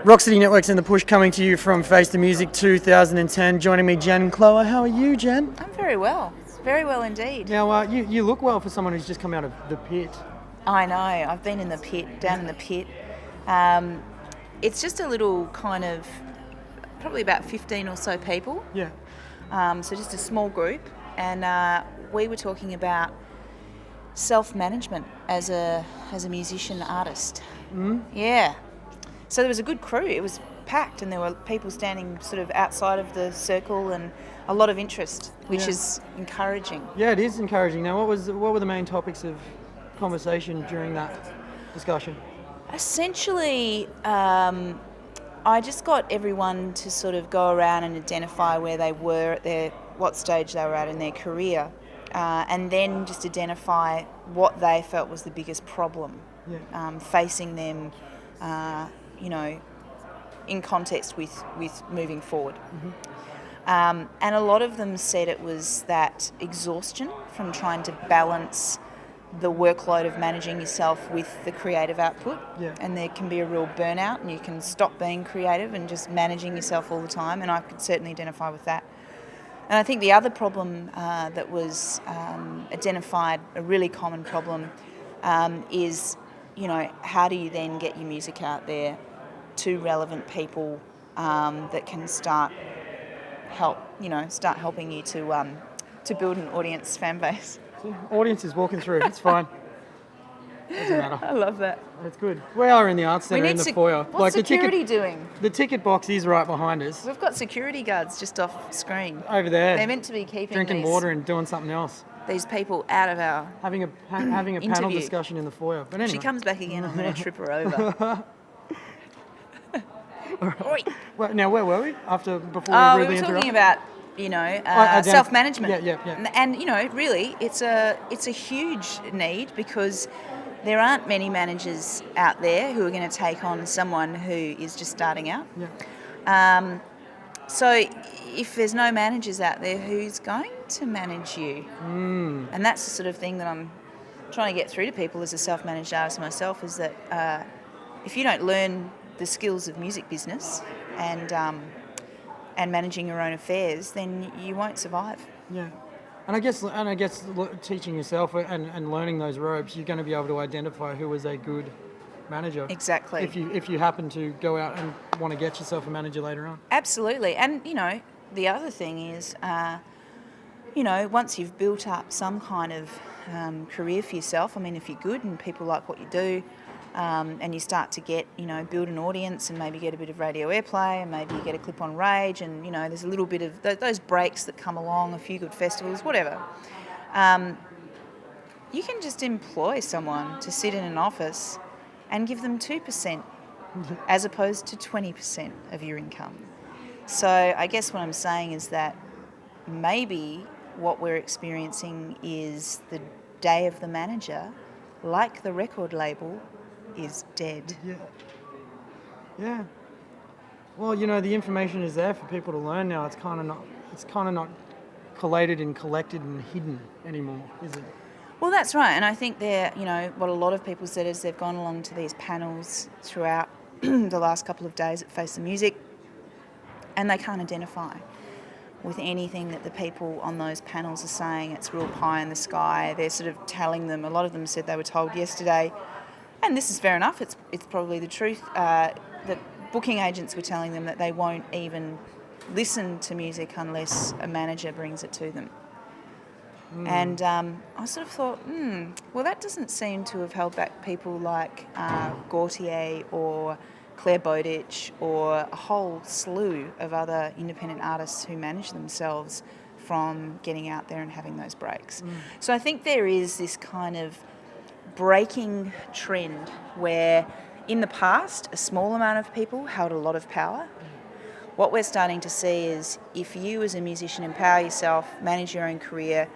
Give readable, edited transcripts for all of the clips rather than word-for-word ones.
Rock City Network's in the Push, coming to you from Face the Music 2010. Joining me, Jen and Cloher. How are you, Jen? I'm very well. Very well indeed. Now, you look well for someone who's just come out of the pit. I know. I've been in the pit, down in the pit. It's just a little kind of, probably about 15 or so people. Yeah. So just a small group. And we were talking about self-management as a musician artist. Mm. Yeah. So there was a good crew. It was packed, and there were people standing sort of outside of the circle, and a lot of interest, which is encouraging. Yeah, it is encouraging. Now, what were the main topics of conversation during that discussion? Essentially, I just got everyone to sort of go around and identify where they were at what stage they were at in their career, and then just identify what they felt was the biggest problem facing them. In context with moving forward. Mm-hmm. And a lot of them said it was that exhaustion from trying to balance the workload of managing yourself with the creative output. Yeah. And there can be a real burnout, and you can stop being creative and just managing yourself all the time, and I could certainly identify with that. And I think the other problem that was identified, a really common problem, is how do you then get your music out there to relevant people that can start helping you to build an audience fan base. Audience is walking through. It's fine. Doesn't matter. I love that. That's good. We are in the arts centre in the foyer. What's security doing? The ticket box is right behind us. We've got security guards just off screen. Over there. They're meant to be keeping drinking water and doing something else. These people out of our having a panel discussion in the foyer. But anyway. If she comes back again, I'm going to trip her over. Right. Well, now, where were we? Before we were interrupt? talking about self-management. Yeah. And really, it's a huge need, because there aren't many managers out there who are going to take on someone who is just starting out. Yeah. So if there's no managers out there, who's going to manage you? And that's the sort of thing that I'm trying to get through to people as a self-managed artist myself, is that if you don't learn the skills of music business and managing your own affairs, then you won't survive. Yeah. And I guess teaching yourself and learning those ropes, you're going to be able to identify who is a good manager. Exactly. If you happen to go out and want to get yourself a manager later on. Absolutely. And, the other thing is, once you've built up some kind of career for yourself, I mean, if you're good and people like what you do, and you start to get, build an audience and maybe get a bit of radio airplay, and maybe you get a clip on Rage, and, there's a little bit of those breaks that come along, a few good festivals, whatever. You can just employ someone to sit in an office and give them 2% as opposed to 20% of your income. So I guess what I'm saying is that maybe what we're experiencing is the day of the manager, like the record label, is dead. Yeah. Yeah. Well, the information is there for people to learn now. It's kind of not collated and collected and hidden anymore, is it? Well, that's right. And I think what a lot of people said is they've gone along to these panels throughout the last couple of days at Face the Music, and they can't identify with anything that the people on those panels are saying. It's real pie in the sky. They're sort of telling them, a lot of them said they were told yesterday, and this is fair enough, it's probably the truth, that booking agents were telling them that they won't even listen to music unless a manager brings it to them. And I sort of thought, well, that doesn't seem to have held back people like Gautier or Claire Bowditch or a whole slew of other independent artists who manage themselves from getting out there and having those breaks. So I think there is this kind of breaking trend where in the past a small amount of people held a lot of power. What we're starting to see is, if you as a musician empower yourself, manage your own career,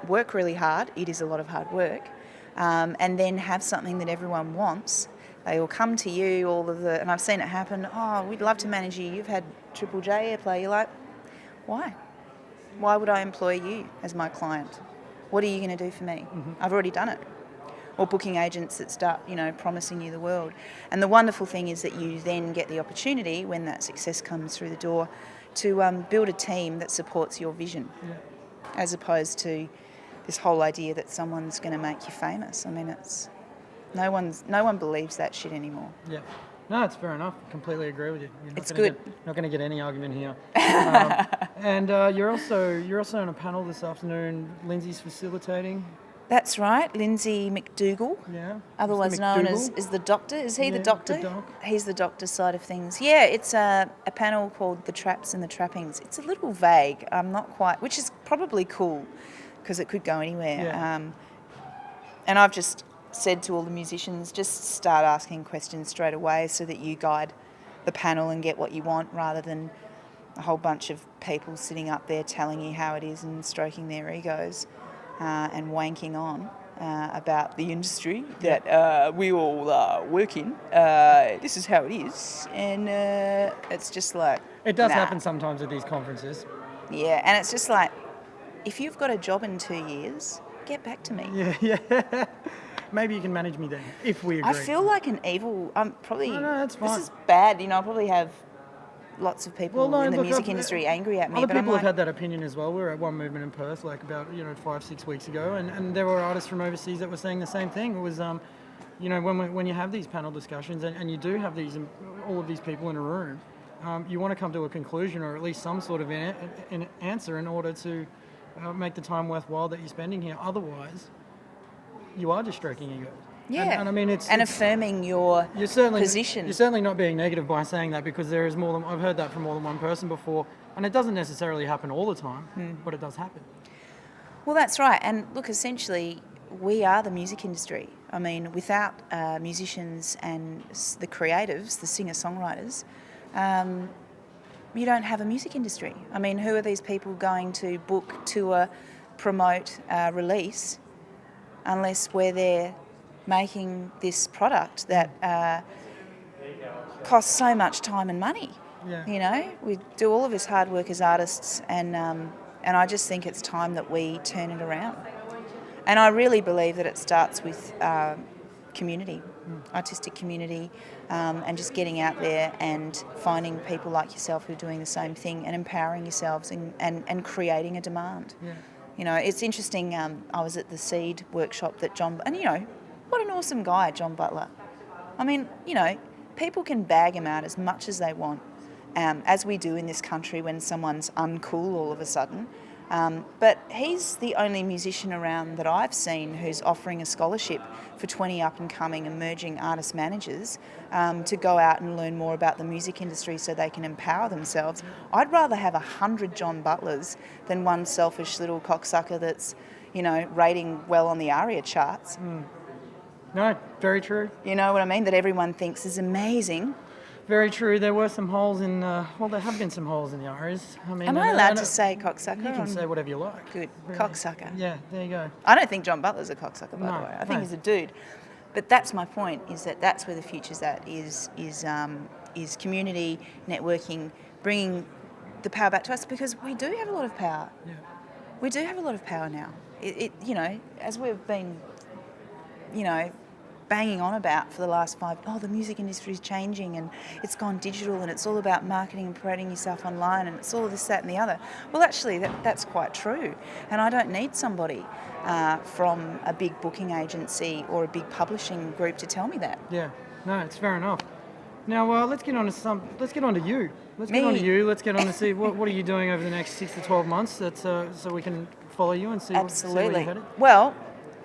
work really hard, it is a lot of hard work, and then have something that everyone wants, they will come to you, and I've seen it happen, we'd love to manage you, you've had Triple J airplay. You're like, why? Why would I employ you as my client? What are you going to do for me? I've already done it. or booking agents that start, promising you the world. And the wonderful thing is that you then get the opportunity, when that success comes through the door, to build a team that supports your vision, as opposed to this whole idea that someone's going to make you famous. I mean, no one believes that shit anymore. Yeah. No, it's fair enough. Completely agree with you. It's good. Not going to get any argument here. And you're also on a panel this afternoon. Lindsay's facilitating. That's right, Lindsay McDougall, otherwise known as the Doctor. Is he the Doctor? The doc. He's the Doctor side of things. Yeah, it's a panel called The Traps and the Trappings. It's a little vague. I'm not quite, which is probably cool because it could go anywhere. Yeah. And I've just said to all the musicians, just start asking questions straight away so that you guide the panel and get what you want, rather than a whole bunch of people sitting up there telling you how it is and stroking their egos. And wanking on about the industry that we all work in. This is how it is. And it's just like... It does happen sometimes at these conferences. Yeah, and it's just like, if you've got a job in 2 years, get back to me. Yeah. Maybe you can manage me then, if we agree. I feel like an evil... probably... No, that's fine. This is bad. I'll probably have lots of people in the music industry angry at me. Other but people I'm have had that opinion as well. We were at one movement in Perth, like about 5-6 weeks ago, and there were artists from overseas that were saying the same thing. It was, when you have these panel discussions and you do have all of these people in a room, you want to come to a conclusion or at least some sort of an answer in order to make the time worthwhile that you're spending here. Otherwise, you are just stroking egos. Yeah, and I mean, it's affirming your position. You're certainly not being negative by saying that, because there is more than I've heard that from more than one person before, and it doesn't necessarily happen all the time, but it does happen. Well, that's right. And look, essentially, we are the music industry. I mean, without musicians and the creatives, the singer-songwriters, you don't have a music industry. I mean, who are these people going to book, tour, promote, release, unless we're there making this product that costs so much time and money? Yeah. We do all of this hard work as artists, and I just think it's time that we turn it around. And I really believe that it starts with community, artistic community, and just getting out there and finding people like yourself who are doing the same thing and empowering yourselves and creating a demand. Yeah. It's interesting. I was at the Seed workshop that John, and what an awesome guy, John Butler. I mean, people can bag him out as much as they want, as we do in this country when someone's uncool all of a sudden. But he's the only musician around that I've seen who's offering a scholarship for 20 up-and-coming emerging artist managers to go out and learn more about the music industry so they can empower themselves. I'd rather have 100 John Butlers than one selfish little cocksucker that's, rating well on the ARIA charts. No, very true. You know what I mean? That everyone thinks is amazing. Very true. There were some holes in, there have been some holes in the ARIAs. I mean, am I allowed to say cocksucker? You can say whatever you like. Good. Really. Cocksucker. Yeah, there you go. I don't think John Butler's a cocksucker, by the way. I think no. he's a dude. But that's my point, is that that's where the future's at, is community, networking, bringing the power back to us, because we do have a lot of power. Yeah. We do have a lot of power now. As we've been, banging on about for the last the music industry is changing and it's gone digital and it's all about marketing and promoting yourself online and it's all this, that and the other. Well, actually, that's quite true. And I don't need somebody from a big booking agency or a big publishing group to tell me that. Yeah, no, it's fair enough. Now, let's get on to you. Let's Me? get on to you. Let's get on to see what are you doing over the next 6 to 12 months so we can follow you and see where you're headed. Well,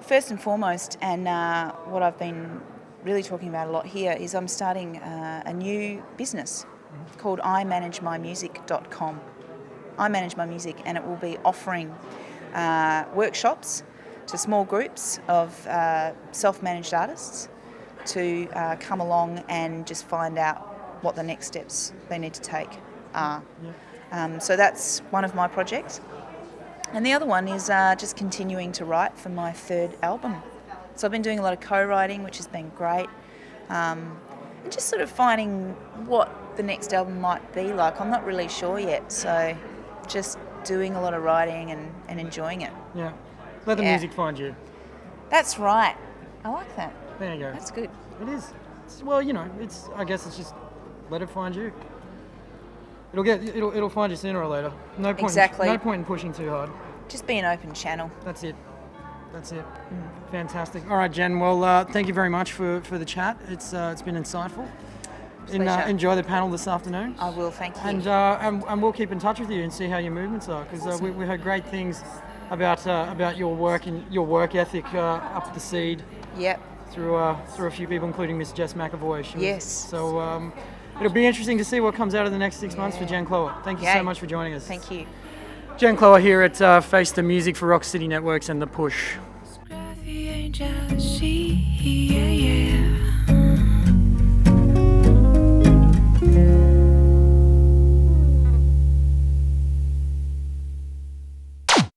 first and foremost, and what I've been really talking about a lot here, is I'm starting a new business called iManageMyMusic.com. I Manage My Music, and it will be offering workshops to small groups of self-managed artists to come along and just find out what the next steps they need to take are. Yeah. So that's one of my projects. And the other one is just continuing to write for my third album. So I've been doing a lot of co-writing, which has been great, and just sort of finding what the next album might be like. I'm not really sure yet, so just doing a lot of writing and enjoying it. Yeah. Let the music find you. That's right. I like that. There you go. That's good. It is. Well, I guess it's just let it find you. It'll find you sooner or later. No point. Exactly. No point in pushing too hard. Just be an open channel. That's it. Fantastic. All right, Jen. Well, thank you very much for the chat. It's been insightful. Enjoy the panel this afternoon. I will, thank you. And we'll keep in touch with you and see how your movements are, because Awesome. we heard great things about your work and your work ethic up the seed. Yep. Through a few people, including Miss Jess McAvoy. Yes. So it'll be interesting to see what comes out of the next 6 months for Jen Cloher. Thank you so much for joining us. Thank you. Jen Cloher here at Face the Music for Rock City Networks and The Push. Scruffy ain't jealousy.